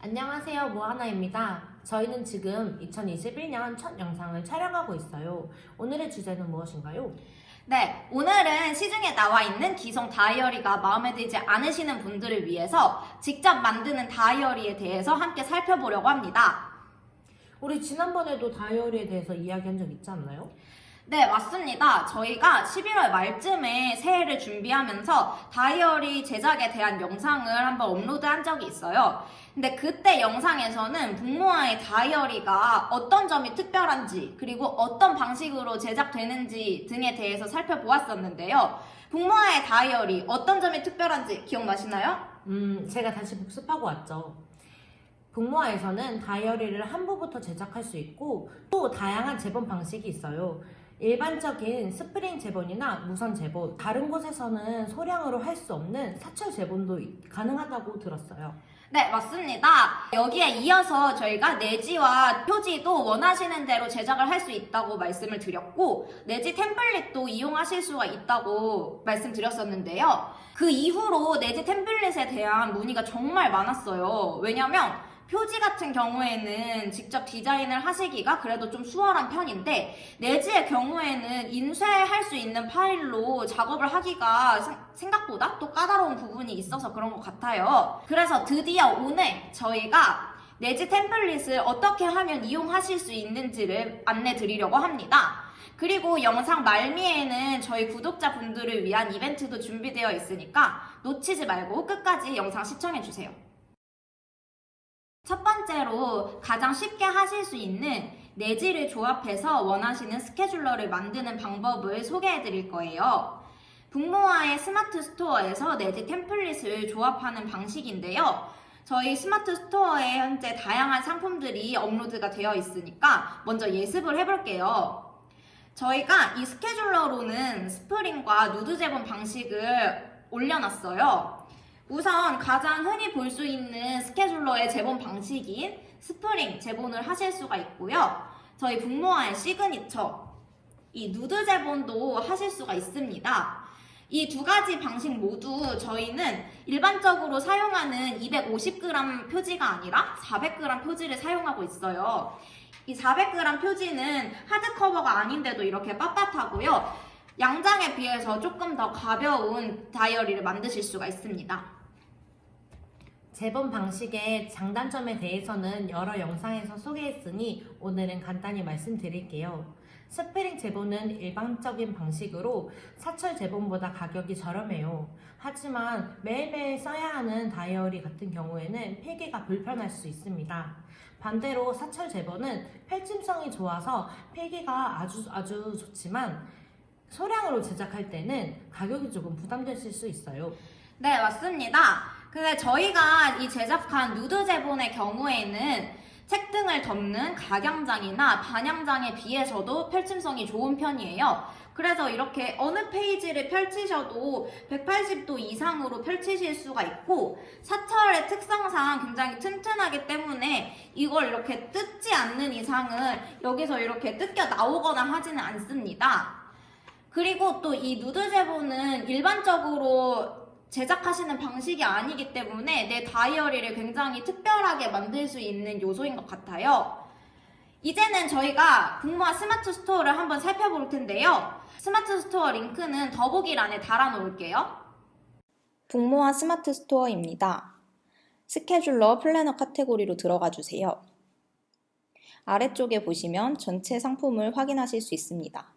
안녕하세요, 모아나입니다. 저희는 지금 2021년 첫 영상을 촬영하고 있어요. 오늘의 주제는 무엇인가요? 네, 오늘은 시중에 나와 있는 기성 다이어리가 마음에 들지 않으시는 분들을 위해서 직접 만드는 다이어리에 대해서 함께 살펴보려고 합니다. 우리 지난번에도 다이어리에 대해서 이야기한 적 있지 않나요? 네, 맞습니다. 저희가 11월 말쯤에 새해를 준비하면서 다이어리 제작에 대한 영상을 한번 업로드한 적이 있어요. 근데 그때 영상에서는 북모아의 다이어리가 어떤 점이 특별한지 그리고 어떤 방식으로 제작되는지 등에 대해서 살펴보았었는데요. 북모아의 다이어리 어떤 점이 특별한지 기억나시나요? 제가 다시 복습하고 왔죠. 북모아에서는 다이어리를 한부부터 제작할 수 있고 또 다양한 제본 방식이 있어요. 일반적인 스프링 제본이나 무선 제본, 다른 곳에서는 소량으로 할 수 없는 사철 제본도 가능하다고 들었어요. 네, 맞습니다. 여기에 이어서 저희가 내지와 표지도 원하시는 대로 제작을 할 수 있다고 말씀을 드렸고, 내지 템플릿도 이용하실 수가 있다고 말씀드렸었는데요. 그 이후로 내지 템플릿에 대한 문의가 정말 많았어요. 왜냐면 표지 같은 경우에는 직접 디자인을 하시기가 그래도 좀 수월한 편인데, 내지의 경우에는 인쇄할 수 있는 파일로 작업을 하기가 생각보다 또 까다로운 부분이 있어서 그런 것 같아요. 그래서 드디어 오늘 저희가 내지 템플릿을 어떻게 하면 이용하실 수 있는지를 안내 드리려고 합니다. 그리고 영상 말미에는 저희 구독자분들을 위한 이벤트도 준비되어 있으니까 놓치지 말고 끝까지 영상 시청해주세요. 첫 번째로 가장 쉽게 하실 수 있는 내지를 조합해서 원하시는 스케줄러를 만드는 방법을 소개해 드릴 거예요. 북모아의 스마트 스토어에서 내지 템플릿을 조합하는 방식인데요. 저희 스마트 스토어에 현재 다양한 상품들이 업로드가 되어 있으니까 먼저 예습을 해볼게요. 저희가 이 스케줄러로는 스프링과 누드 제본 방식을 올려놨어요. 우선 가장 흔히 볼 수 있는 스케줄러의 제본 방식인 스프링 제본을 하실 수가 있고요. 저희 북모아의 시그니처, 이 누드 제본도 하실 수가 있습니다. 이 두 가지 방식 모두 저희는 일반적으로 사용하는 250g 표지가 아니라 400g 표지를 사용하고 있어요. 이 400g 표지는 하드커버가 아닌데도 이렇게 빳빳하고요. 양장에 비해서 조금 더 가벼운 다이어리를 만드실 수가 있습니다. 제본 방식의 장단점에 대해서는 여러 영상에서 소개했으니 오늘은 간단히 말씀드릴게요. 스프링 제본은 일반적인 방식으로 사철 제본보다 가격이 저렴해요. 하지만 매일매일 써야 하는 다이어리 같은 경우에는 필기가 불편할 수 있습니다. 반대로 사철 제본은 펼침성이 좋아서 필기가 아주 좋지만 소량으로 제작할 때는 가격이 조금 부담되실 수 있어요. 네, 맞습니다. 근데 저희가 이 제작한 누드 제본의 경우에는 책등을 덮는 각양장이나 반양장에 비해서도 펼침성이 좋은 편이에요. 그래서 이렇게 어느 페이지를 펼치셔도 180도 이상으로 펼치실 수가 있고, 사철의 특성상 굉장히 튼튼하기 때문에 이걸 이렇게 뜯지 않는 이상은 여기서 이렇게 뜯겨 나오거나 하지는 않습니다. 그리고 또 이 누드 제본은 일반적으로 제작하시는 방식이 아니기 때문에 내 다이어리를 굉장히 특별하게 만들 수 있는 요소인 것 같아요. 이제는 저희가 북모아 스마트 스토어를 한번 살펴볼 텐데요. 스마트 스토어 링크는 더보기란에 달아놓을게요. 북모아 스마트 스토어입니다. 스케줄러 플래너 카테고리로 들어가 주세요. 아래쪽에 보시면 전체 상품을 확인하실 수 있습니다.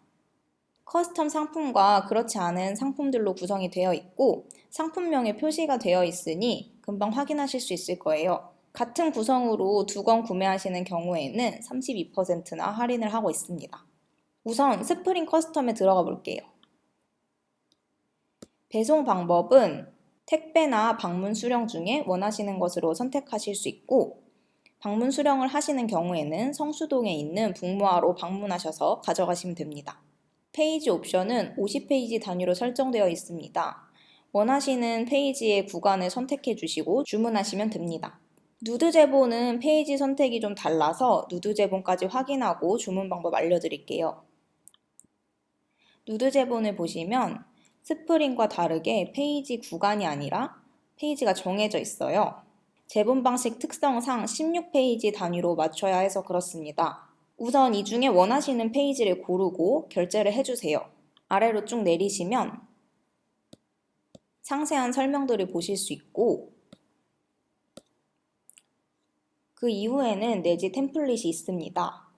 커스텀 상품과 그렇지 않은 상품들로 구성이 되어 있고 상품명에 표시가 되어 있으니 금방 확인하실 수 있을 거예요. 같은 구성으로 두 권 구매하시는 경우에는 32%나 할인을 하고 있습니다. 우선 스프링 커스텀에 들어가 볼게요. 배송 방법은 택배나 방문 수령 중에 원하시는 것으로 선택하실 수 있고, 방문 수령을 하시는 경우에는 성수동에 있는 북모아로 방문하셔서 가져가시면 됩니다. 페이지 옵션은 50페이지 단위로 설정되어 있습니다. 원하시는 페이지의 구간을 선택해 주시고 주문하시면 됩니다. 누드 제본은 페이지 선택이 좀 달라서 누드 제본까지 확인하고 주문 방법 알려드릴게요. 누드 제본을 보시면 스프링과 다르게 페이지 구간이 아니라 페이지가 정해져 있어요. 제본 방식 특성상 16페이지 단위로 맞춰야 해서 그렇습니다. 우선 이 중에 원하시는 페이지를 고르고 결제를 해주세요. 아래로 쭉 내리시면 상세한 설명들을 보실 수 있고 그 이후에는 내지 템플릿이 있습니다.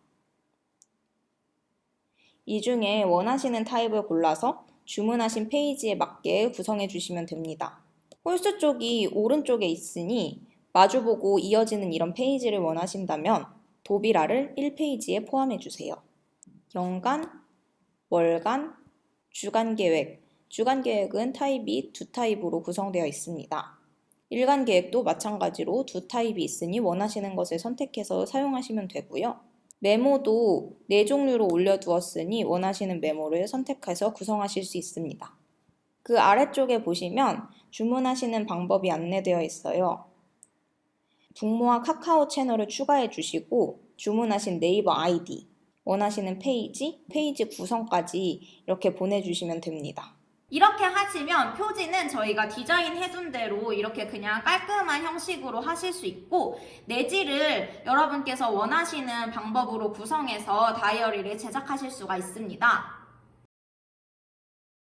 이 중에 원하시는 타입을 골라서 주문하신 페이지에 맞게 구성해 주시면 됩니다. 홀수 쪽이 오른쪽에 있으니 마주보고 이어지는 이런 페이지를 원하신다면 도비라를 1페이지에 포함해 주세요. 연간, 월간, 주간 계획. 주간 계획은 타입이 두 타입으로 구성되어 있습니다. 일간 계획도 마찬가지로 두 타입이 있으니 원하시는 것을 선택해서 사용하시면 되고요. 메모도 4종류로 올려두었으니 원하시는 메모를 선택해서 구성하실 수 있습니다. 그 아래쪽에 보시면 주문하시는 방법이 안내되어 있어요. 북모아 카카오 채널을 추가해 주시고 주문하신 네이버 아이디, 원하시는 페이지, 페이지 구성까지 이렇게 보내주시면 됩니다. 이렇게 하시면 표지는 저희가 디자인 해둔 대로 이렇게 그냥 깔끔한 형식으로 하실 수 있고 내지를 여러분께서 원하시는 방법으로 구성해서 다이어리를 제작하실 수가 있습니다.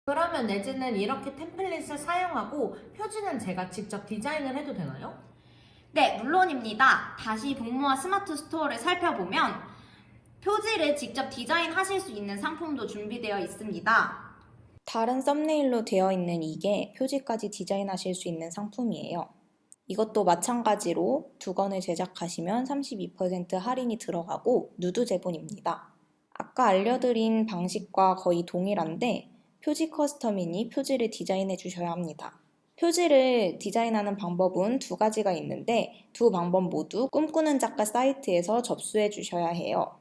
그러면 내지는 이렇게 템플릿을 사용하고 표지는 제가 직접 디자인을 해도 되나요? 네, 물론입니다. 다시 북모아 스마트 스토어를 살펴보면 표지를 직접 디자인하실 수 있는 상품도 준비되어 있습니다. 다른 썸네일로 되어 있는 이게 표지까지 디자인하실 수 있는 상품이에요. 이것도 마찬가지로 2권을 제작하시면 32% 할인이 들어가고 누드 제본입니다. 아까 알려드린 방식과 거의 동일한데 표지 커스텀이니 표지를 디자인해 주셔야 합니다. 표지를 디자인하는 방법은 2가지가 있는데 두 방법 모두 꿈꾸는 작가 사이트에서 접수해 주셔야 해요.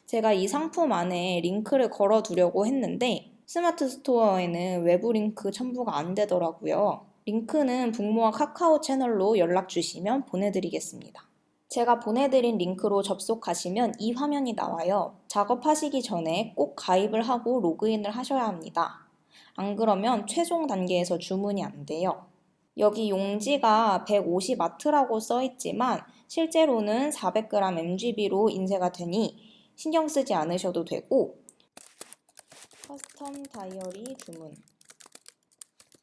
제가 이 상품 안에 링크를 걸어 두려고 했는데 스마트 스토어에는 외부 링크 첨부가 안 되더라고요. 링크는 북모아 카카오 채널로 연락 주시면 보내드리겠습니다. 제가 보내드린 링크로 접속하시면 이 화면이 나와요. 작업하시기 전에 꼭 가입을 하고 로그인을 하셔야 합니다. 안 그러면 최종 단계에서 주문이 안 돼요. 여기 용지가 150와트라고 써 있지만 실제로는 400g mgb로 인쇄가 되니 신경 쓰지 않으셔도 되고 커스텀 다이어리 주문,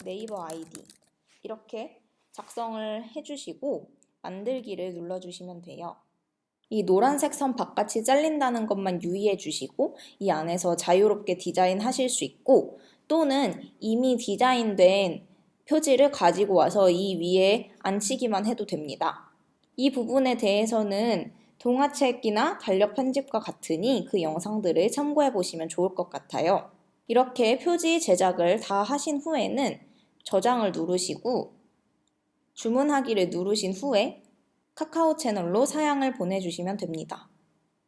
네이버 아이디 이렇게 작성을 해주시고 만들기를 눌러주시면 돼요. 이 노란색 선 바깥이 잘린다는 것만 유의해 주시고 이 안에서 자유롭게 디자인하실 수 있고 또는 이미 디자인된 표지를 가지고 와서 이 위에 앉히기만 해도 됩니다. 이 부분에 대해서는 동화책이나 달력 편집과 같으니 그 영상들을 참고해 보시면 좋을 것 같아요. 이렇게 표지 제작을 다 하신 후에는 저장을 누르시고 주문하기를 누르신 후에 카카오 채널로 사양을 보내주시면 됩니다.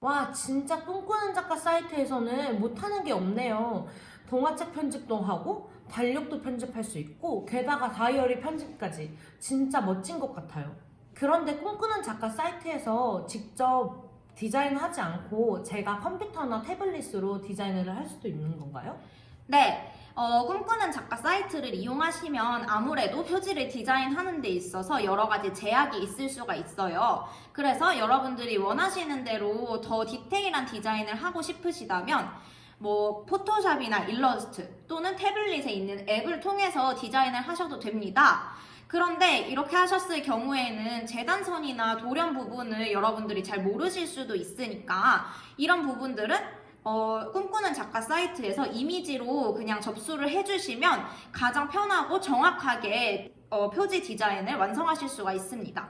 와, 진짜 꿈꾸는 작가 사이트에서는 못하는 게 없네요. 동화책 편집도 하고 달력도 편집할 수 있고 게다가 다이어리 편집까지 진짜 멋진 것 같아요. 그런데 꿈꾸는 작가 사이트에서 직접 디자인하지 않고 제가 컴퓨터나 태블릿으로 디자인을 할 수도 있는 건가요? 네, 꿈꾸는 작가 사이트를 이용하시면 아무래도 표지를 디자인하는 데 있어서 여러 가지 제약이 있을 수가 있어요. 그래서 여러분들이 원하시는 대로 더 디테일한 디자인을 하고 싶으시다면 포토샵이나 일러스트 또는 태블릿에 있는 앱을 통해서 디자인을 하셔도 됩니다. 그런데 이렇게 하셨을 경우에는 재단선이나 돌연 부분을 여러분들이 잘 모르실 수도 있으니까 이런 부분들은 꿈꾸는 작가 사이트에서 이미지로 그냥 접수를 해주시면 가장 편하고 정확하게 표지 디자인을 완성하실 수가 있습니다.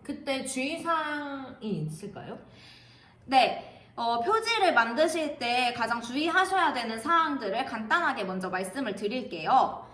그때 주의사항이 있을까요? 네, 표지를 만드실 때 가장 주의하셔야 되는 사항들을 간단하게 먼저 말씀을 드릴게요.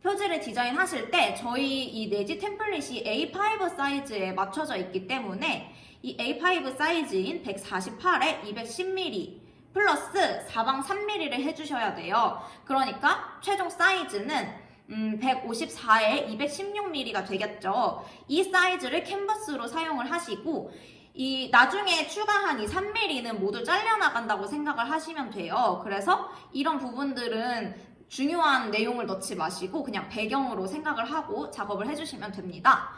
표지를 디자인하실 때 저희 이 내지 템플릿이 A5 사이즈에 맞춰져 있기 때문에 이 A5 사이즈인 148에 210mm 플러스 사방 3mm를 해주셔야 돼요. 그러니까 최종 사이즈는 154에 216mm가 되겠죠. 이 사이즈를 캔버스로 사용을 하시고 이 나중에 추가한 이 3mm는 모두 잘려나간다고 생각을 하시면 돼요. 그래서 이런 부분들은 중요한 내용을 넣지 마시고 그냥 배경으로 생각을 하고 작업을 해주시면 됩니다.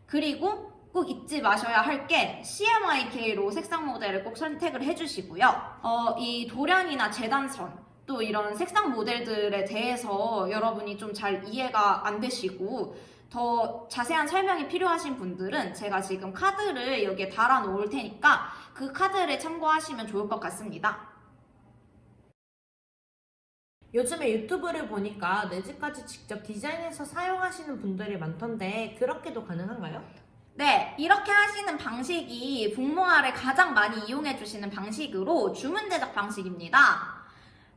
그리고 꼭 잊지 마셔야 할 게 CMYK로 색상 모델을 꼭 선택을 해주시고요. 이 도량이나 재단선 또 이런 색상 모델들에 대해서 여러분이 좀 잘 이해가 안 되시고 더 자세한 설명이 필요하신 분들은 제가 지금 카드를 여기에 달아 놓을 테니까 그 카드를 참고하시면 좋을 것 같습니다. 요즘에 유튜브를 보니까 내지까지 직접 디자인해서 사용하시는 분들이 많던데 그렇게도 가능한가요? 네, 이렇게 하시는 방식이 북모아를 가장 많이 이용해 주시는 방식으로 주문 제작 방식입니다.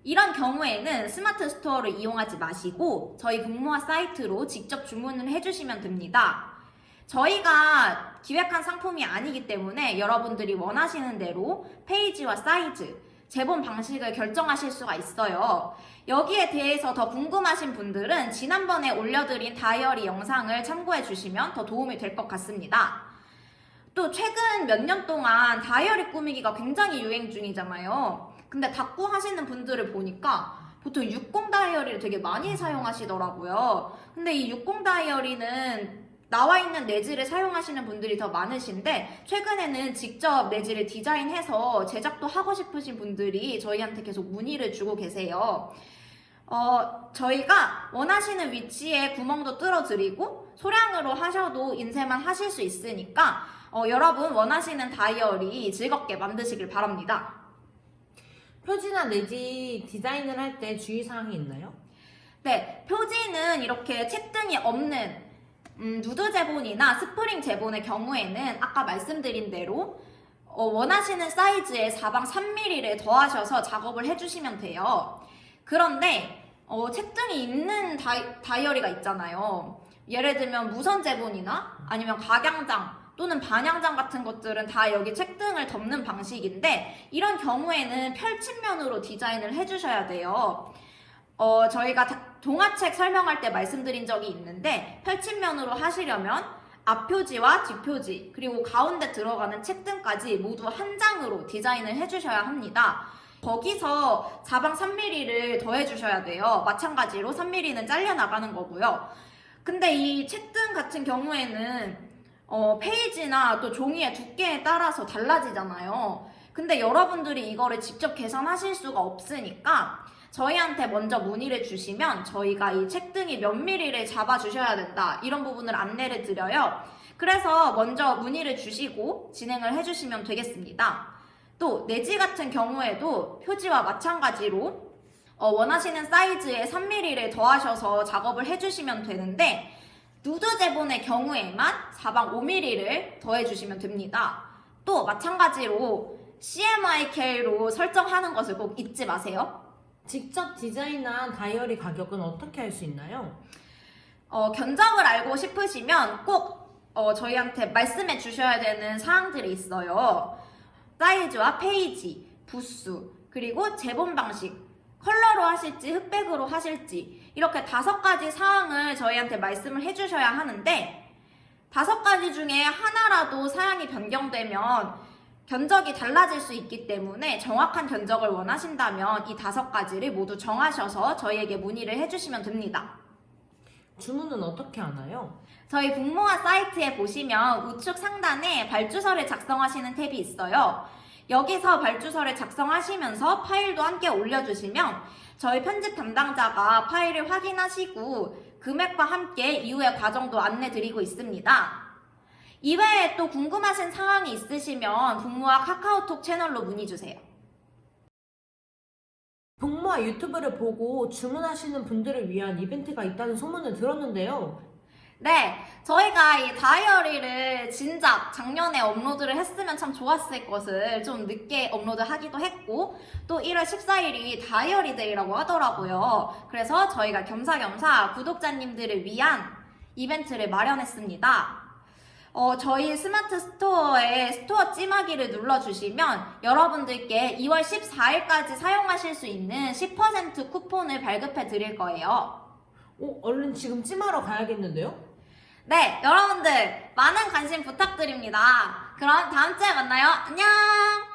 이런 경우에는 스마트 스토어를 이용하지 마시고 저희 북모아 사이트로 직접 주문을 해주시면 됩니다. 저희가 기획한 상품이 아니기 때문에 여러분들이 원하시는 대로 페이지와 사이즈, 재본 방식을 결정하실 수가 있어요. 여기에 대해서 더 궁금하신 분들은 지난번에 올려드린 다이어리 영상을 참고해 주시면 더 도움이 될 것 같습니다. 또 최근 몇 년 동안 다이어리 꾸미기가 굉장히 유행 중이잖아요. 근데 닭구 하시는 분들을 보니까 보통 60 다이어리를 되게 많이 사용하시더라고요. 근데 이 60 다이어리는 나와 있는 내지를 사용하시는 분들이 더 많으신데 최근에는 직접 내지를 디자인해서 제작도 하고 싶으신 분들이 저희한테 계속 문의를 주고 계세요. 저희가 원하시는 위치에 구멍도 뚫어드리고 소량으로 하셔도 인쇄만 하실 수 있으니까 여러분 원하시는 다이어리 즐겁게 만드시길 바랍니다. 표지나 내지 디자인을 할 때 주의사항이 있나요? 네, 표지는 이렇게 채등이 없는 누드 제본이나 스프링 제본의 경우에는 아까 말씀드린 대로 원하시는 사이즈에 사방 3mm를 더하셔서 작업을 해주시면 돼요. 그런데 채등이 있는 다이어리가 있잖아요. 예를 들면 무선 제본이나 아니면 각양장 또는 반양장 같은 것들은 다 여기 채등을 덮는 방식인데 이런 경우에는 펼침면으로 디자인을 해주셔야 돼요. 저희가 동화책 설명할 때 말씀드린 적이 있는데 펼침면으로 하시려면 앞표지와 뒷표지 그리고 가운데 들어가는 채등까지 모두 한 장으로 디자인을 해주셔야 합니다. 거기서 사방 3mm를 더해주셔야 돼요. 마찬가지로 3mm는 잘려나가는 거고요. 근데 이 채등 같은 경우에는 페이지나 또 종이의 두께에 따라서 달라지잖아요. 근데 여러분들이 이거를 직접 계산하실 수가 없으니까 저희한테 먼저 문의를 주시면 저희가 이 책등이 몇 mm를 잡아주셔야 된다 이런 부분을 안내를 드려요. 그래서 먼저 문의를 주시고 진행을 해주시면 되겠습니다. 또 내지 같은 경우에도 표지와 마찬가지로 원하시는 사이즈에 3mm를 더하셔서 작업을 해주시면 되는데 누드 제본의 경우에만 사방 5mm를 더해주시면 됩니다. 또 마찬가지로 CMYK로 설정하는 것을 꼭 잊지 마세요. 직접 디자인한 다이어리 가격은 어떻게 알 수 있나요? 견적을 알고 싶으시면 꼭 저희한테 말씀해 주셔야 되는 사항들이 있어요. 사이즈와 페이지, 부수, 그리고 재본 방식, 컬러로 하실지 흑백으로 하실지 이렇게 5가지 사항을 저희한테 말씀을 해주셔야 하는데 5가지 중에 하나라도 사양이 변경되면 견적이 달라질 수 있기 때문에 정확한 견적을 원하신다면 이 5가지를 모두 정하셔서 저희에게 문의를 해주시면 됩니다. 주문은 어떻게 하나요? 저희 북모아 사이트에 보시면 우측 상단에 발주서를 작성하시는 탭이 있어요. 여기서 발주서를 작성하시면서 파일도 함께 올려주시면 저희 편집 담당자가 파일을 확인하시고 금액과 함께 이후의 과정도 안내드리고 있습니다. 이외에 또 궁금하신 사항이 있으시면 북모아 카카오톡 채널로 문의주세요. 북모아 유튜브를 보고 주문하시는 분들을 위한 이벤트가 있다는 소문을 들었는데요. 네, 저희가 이 다이어리를 진작 작년에 업로드를 했으면 참 좋았을 것을 좀 늦게 업로드하기도 했고 또 1월 14일이 다이어리 데이라고 하더라고요. 그래서 저희가 겸사겸사 구독자님들을 위한 이벤트를 마련했습니다. 저희 스마트 스토어에 스토어 찜하기를 눌러주시면 여러분들께 2월 14일까지 사용하실 수 있는 10% 쿠폰을 발급해 드릴 거예요. 얼른 지금 찜하러 가야겠는데요? 네, 여러분들 많은 관심 부탁드립니다. 그럼 다음 주에 만나요. 안녕!